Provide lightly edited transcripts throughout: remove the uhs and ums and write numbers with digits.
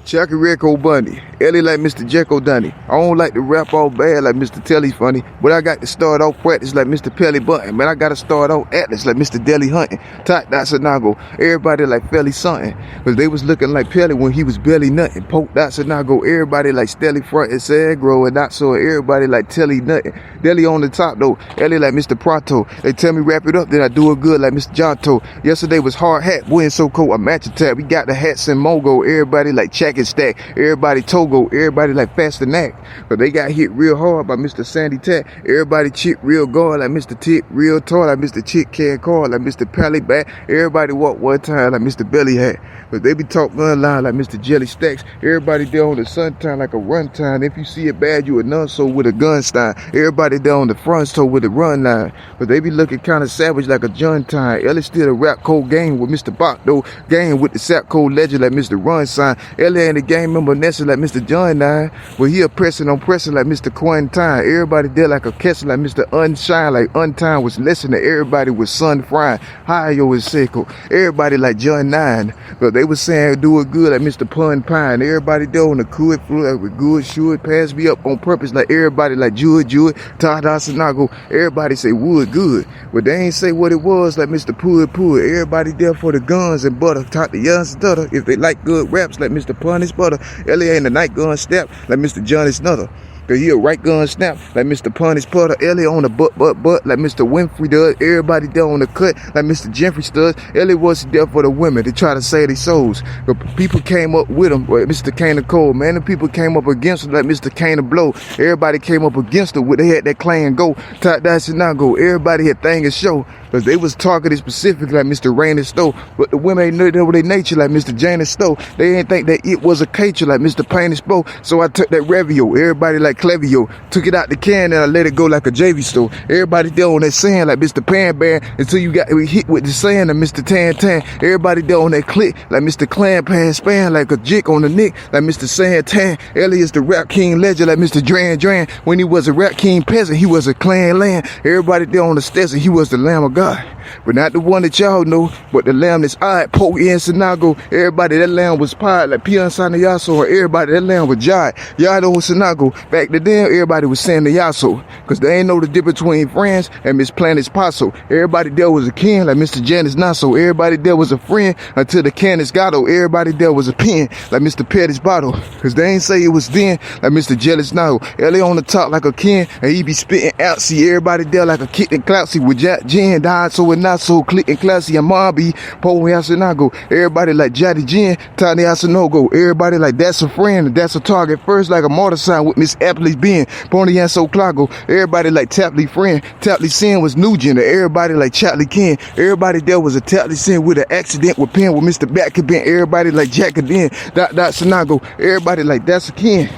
Chucky Rico Bundy, Ellie like Mr. Jekyll Dunny. I don't like to rap all bad like Mr. Telly Funny, but I got to start off practice like Mr. Pelly Button. Man, I got to start off Atlas like Mr. Deli Hunting. Tot Dot Sinago, everybody like Felly something, cause they was looking like Pelly when he was belly nutting. Poke Dot Sinago, everybody like Stelly Front and Sagro and not so everybody like Telly Nutting. Deli on the top though, Ellie like Mr. Pronto. They tell me wrap it up, then I do it good like Mr. Jonto. Yesterday was hard hat, boy and so cold, a match attack. We got the hats and Mogo, everybody like Check and Stack. Everybody Togo, everybody like Fast and Act. But they got hit real hard by Mr. Sandy Tack. Everybody chick real guard like Mr. Tick, real tall like Mr. Chick Can Call like Mr. Pally Back. Everybody walk one time like Mr. Belly Hat. But they be talk gun line like Mr. Jelly Stacks. Everybody there on the sun time like a run time. If you see it bad, you a none so with a gun stein. Everybody there on the front so with a run line. But they be looking kind of savage like a John time. Ellie still a rap cold game with Mr. Bach though. Game with the Sap Cold Legend like Mr. Run sign. Ellie in the game member Nessa like Mr. John 9. Well, he a pressing on pressing like Mr. Quantine. Everybody there like a Kessler like Mr. Unshine. Like Untime was listening. Everybody was sun frying. Hayo was Seiko. Everybody like John 9. But they was saying do it good like Mr. Pun Pine. Everybody there on the cool flu like with good should pass me up on purpose like everybody like Jewett, Tada Sinago. Everybody say wood good. But they ain't say what it was like Mr. Pud. Everybody there for the guns and butter. Talk the young stutter. If they like good raps like Mr. Punish Butter. Ellie ain't a night gun step like Mr. Johnny Snutter. Cause he a right gun snap like Mr. Punish Putter. Ellie on the butt like Mr. Winfrey does. Everybody there on the cut like Mr. Jeffrey does. Ellie was there for the women to try to save their souls. But people came up with him, like Mr. Kane Cole. Man, the people came up against him like Mr. Kane Blow. Everybody came up against him. They had that clan go. Tot Dot Sinago. Everybody had thing and show. Cause they was targeted specifically like Mr. Rainy Stowe. But the women ain't know that with their nature like Mr. Janice Stowe. They ain't think that it was a culture like Mr. Payne Spo. So I took that Revio. Everybody like Clevio. Took it out the can and I let it go like a JV store. Everybody there on that sand like Mr. Pan Bear until you got hit with the sand and Mr. Tan Tan. Everybody there on that click like Mr. Clan Pan Span like a jick on the neck like Mr. Sand Tan. Ellie is the rap king legend like Mr. Dran. When he was a rap king peasant, he was a clan land. Everybody there on the Stetson, he was the Lamb of God. But not the one that y'all know, but the lamb that's eyed, Poke in Sinago. Everybody, that lamb was pied like Pian Sanayaso, or everybody, that lamb was Jai. Yado Sinago. Back to them, everybody was saying the Yaso. Cause they ain't know the difference between friends and Miss Planet's Paso. Everybody there was a kin like Mr. Janice Nasso. Everybody there was a friend until the Candace Gatto. Everybody there was a pen like Mr. Petty's Bottle. Cause they ain't say it was then like Mr. Jealous now. Ellie on the top like a kin and he be spitting out. See everybody there like a kid and clousy with Jack Jen died so and not so click and classy and Mobby, Poe Yasinago. Everybody like Jaddy Jen, Tiny Asinogo. Everybody like that's a friend, that's a target. First like a mortar sign with Miss Apley's being Pony Yasso Clago. Everybody like Tapley friend, Tapley Sin was Nugent. Everybody like Chatley Ken. Everybody there was a Tapley Sin with an accident with pen with Mr. Backabin. Everybody like Jackadin, Dot Sinago. Everybody like that's a Ken.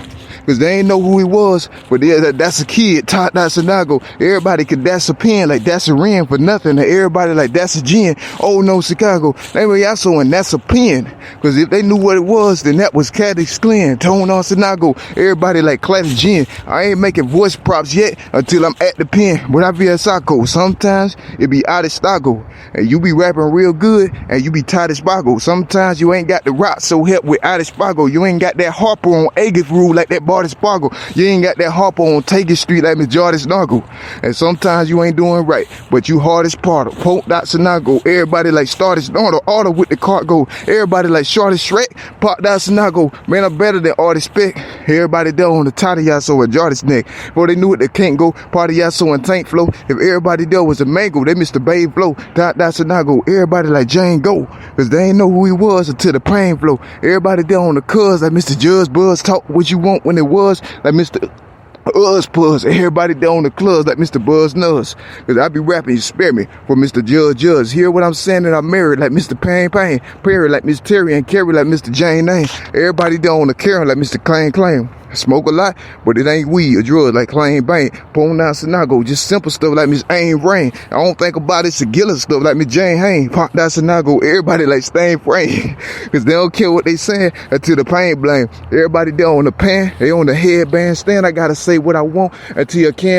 Cause they ain't know who he was, but that's a kid, Tot Dot Sinago. Everybody could that's a pen, like that's a ren for nothing. And everybody like that's a gin. Oh no, Chicago. They were also and that's a pen. Cause if they knew what it was, then that was Cadix Glen, Tone on Sinago. Everybody like classic gin. I ain't making voice props yet until I'm at the pen. But I be a Sako. Sometimes it be out of Stago. And you be rapping real good and you be tight as Spago. Sometimes you ain't got the rock so help with out of Spago. You ain't got that Harper on Agith rule like that Barty Sparkle. You ain't got that Harper on Taking Street like Miss Jardis Nargle. And sometimes you ain't doing right, but you hard as Parter. Poke Dot Sinago. Everybody like Starters Auto with the cargo. Everybody like Shortest Shrek. Pop Dot Sinago. Man, I'm better than Artist Spec. Everybody there on the Tatayaso and Jardis neck. Before they knew it, they can't go. Party Yasso and Tank Flow. If everybody there was a mango, they Mr. Babe Flow. Dot Sinago. Everybody like Jane Go. Cause they ain't know who he was until the pain flow. Everybody there on the cuz like Mr. Judge Buzz. Talk what you want when it was like Mr. Buzz. Everybody there on the clubs like Mr. Buzz Nuzz. Cause I be rapping, you spare me for Mr. Judge. Hear what I'm saying that I'm married like Mr. Payne. Perry like Miss Terry and Carrie like Mr. Jane Name. Everybody there on the Karen like Mr. Claim. Smoke a lot, but it ain't weed or drugs like Claim Bang. Pone down Sinago, just simple stuff like Miss Ain Rain. I don't think about it, Sagilla stuff like Miss Jane Hain. Pop down Sinago, everybody like Stain Frame. Cause they don't care what they saying until the pain blame. Everybody there on the pan, they on the headband stand. I gotta say what I want until you can.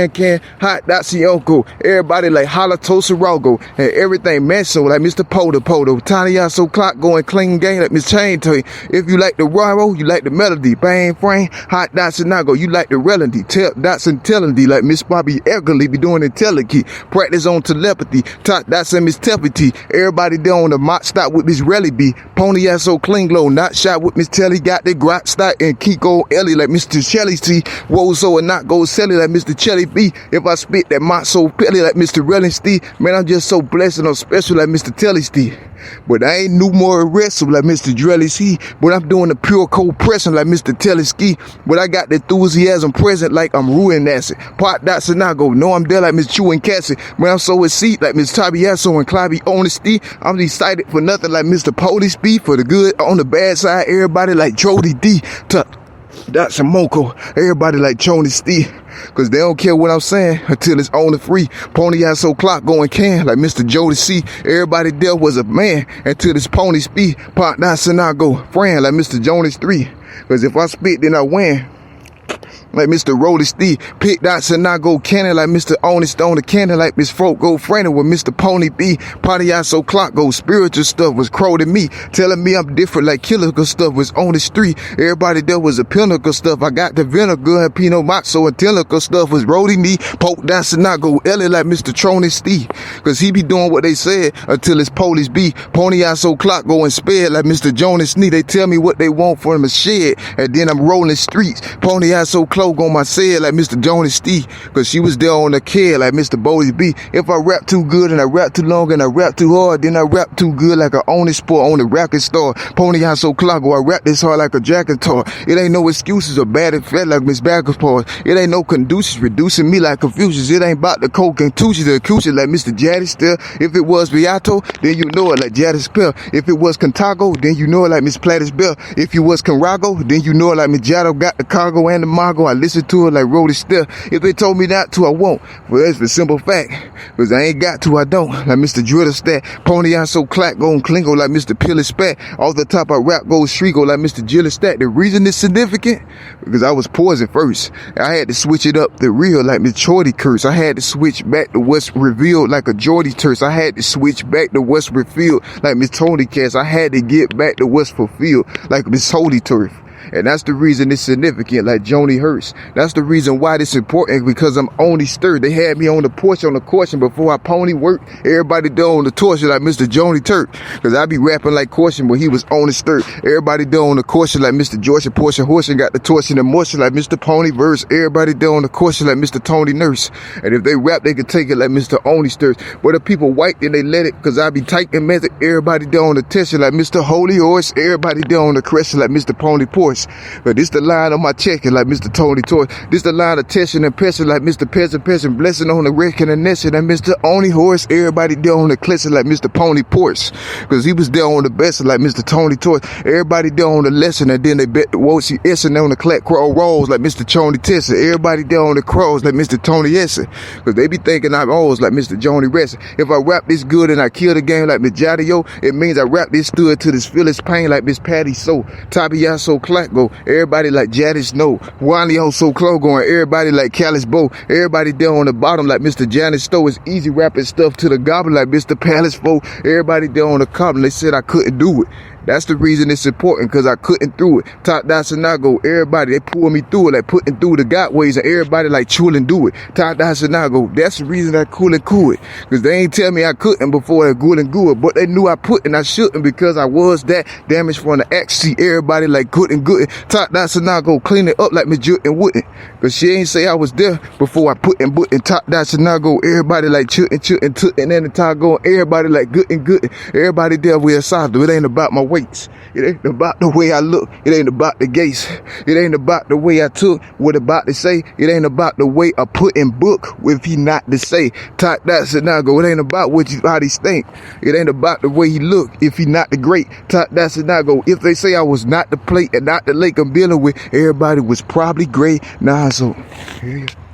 Hot Dacianco. Everybody like Halatosa Rogo. And everything Manso like Mr. Poto. Tiny So Clock going clean game like Miss Chain Toy. If you like the Raro, you like the melody. Bang Frame, Hot Dacianago, you like the Relody. Tell Dots and Tellendy like Miss Bobby Egerly be doing IntelliKey. Practice on telepathy. Top Dots and Miss Telepathy. Everybody there on the Mott Stop with Miss Relly B. Pony So Clean Glow. Not shot with Miss Telly. Got the Grot Stock and Kiko Ellie like Mr. Shelly C. Wozo and not go Selly like Mr. Chelly B. If I spit that Mott so pelly like Mr. Relling Steve. Man, I'm just so blessed and I'm special like Mr. Telly Steve. But I ain't no more wrestle like Mr. Drelly C. But I'm doing the pure cold pressing like Mr. Telly Ski. But I got the enthusiasm present like I'm ruining acid. Pot dots and I go, no, I'm there like Miss Chew and Cassie. Man, I'm so seat like Miss Tabiasso and Clobby Honesty. I'm excited for nothing like Mr. Police B. For the good on the bad side, everybody like Jody D. That's a Moko. Everybody like Choney Steve. Cause they don't care what I'm saying until it's on the free. Pony So Clock going can like Mr. Jody C. Everybody there was a man until this pony speed. Pot dots and I go friend like Mr. Jonas 3. Cause if I spit, then I win. Like Mr. Rolly Steve, Pick Dots and I go cannon like Mr. Honest on the cannon like Miss Folk go friending with Mr. Pony B. Potty So Clock go spiritual stuff was crow to me, telling me I'm different like Killical stuff was on the street. Everybody there was a pinnacle stuff. I got the vinegar and Pinot Matzo and Tillical stuff was roading me. Poke Dots and I go Ellie like Mr. Troney Steve, cause he be doing what they said until it's police B. Pony So Clock going sped like Mr. Jonas Snee. They tell me what they want from a shed, and then I'm rolling streets. Pony So Clock on my side like Mr. Jonas Steve, cause she was there on the care like Mr. Bodie B. If I rap too good and I rap too long and I rap too hard, then I rap too good like an honest sport on the racket store. Pony So Clock, or I rap this hard like a jacket toy. It ain't no excuses or bad and fat like Miss Backus Paws. It ain't no conducive reducing me like Confucius. It ain't about the coke and tuches or coochie like Mr. Jaddy still. If it was Beato, then you know it like Jaddy Spell. If it was Contago, then you know it like Miss Plattis Bell. If you was Conrago, then you know it like Miss Jado got the cargo and the Mago. I listen to it like Rody Still. If they told me not to, I won't. Well, that's the simple fact. Cause I ain't got to, I don't. Like Mr. Driller Stat. Pony So Clack going Klingo like Mr. Pilly Spat. Off the top I rap goes Shrigo like Mr. Jiller Stat. The reason it's significant, because I was poison first. I had to switch it up the real like Miss Chorty Curse. I had to switch back to what's revealed like a Jordy Terse. I had to switch back to what's revealed like Miss Tony Cass. I had to get back to what's fulfilled like Miss Holy Turf. And that's the reason it's significant, like Joni Hurst. That's the reason why it's important, because I'm only stirred. They had me on the porch on the caution before I pony worked. Everybody there on the torch like Mr. Joni Turk. Because I be rapping like caution, but he was on the stirred. Everybody there on the caution like Mr. George and Portia Horse and got the torch in the motion like Mr. Pony Verse. Everybody there on the caution like Mr. Tony Nurse. And if they rap, they could take it like Mr. Only Stirs. But if people white, then they let it, because I be tight and method. Everybody there on the tension like Mr. Holy Horse. Everybody there on the crescent like Mr. Pony Porch. But this the line on my checking like Mr. Tony Toy. This the line of tension and passion like Mr. Peasant. Blessing on the wrecking and nesting and Mr. Only Horse. Everybody there on the cleansing like Mr. Pony Porch. Cause he was there on the best like Mr. Tony Toy. Everybody there on the lesson, and then they bet the Wosi Essen on the clack crow rolls like Mr. Tony Tessa. Everybody there on the crows like Mr. Tony Essen. Cause they be thinking I'm always like Mr. Joni Rest. If I rap this good and I kill the game like Miss Jadio, it means I rap this stood to this fearless pain like Miss Patty So. Tabiya So Clack go. Everybody like Jadis No. Wally So Clo going. Everybody like Callis Bow. Everybody there on the bottom like Mr. Janet Stowe. Is easy rapping stuff to the goblin like Mr. Palace Foe. Everybody there on the column, they said I couldn't do it. That's the reason it's important, because I couldn't through it. Top Dots and I go, everybody, they pull me through it, like putting through the God ways, and everybody like chewing do it. Top Dots and I go, that's the reason I cool it. Because they ain't tell me I couldn't before they good and good, but they knew I put and I shouldn't, because I was that damaged from the axe. See, everybody like good and good. Top Dots and I go, clean it up like me Jut and wouldn't. Because she ain't say I was there before I put and Top Dots and I go, everybody like chutting, and then the top going, everybody like good and good. Everybody there with a side. It ain't about my weights. It ain't about the way I look. It ain't about the gates. It ain't about the way I took what about to say. It ain't about the way I put in book with he not to say. Top Dots and I go, it ain't about what you how he think. It ain't about the way he look if he not the great. Top Dots and I go, if they say I was not the plate and not the lake I'm dealing with, everybody was probably great. Nah, so here he is.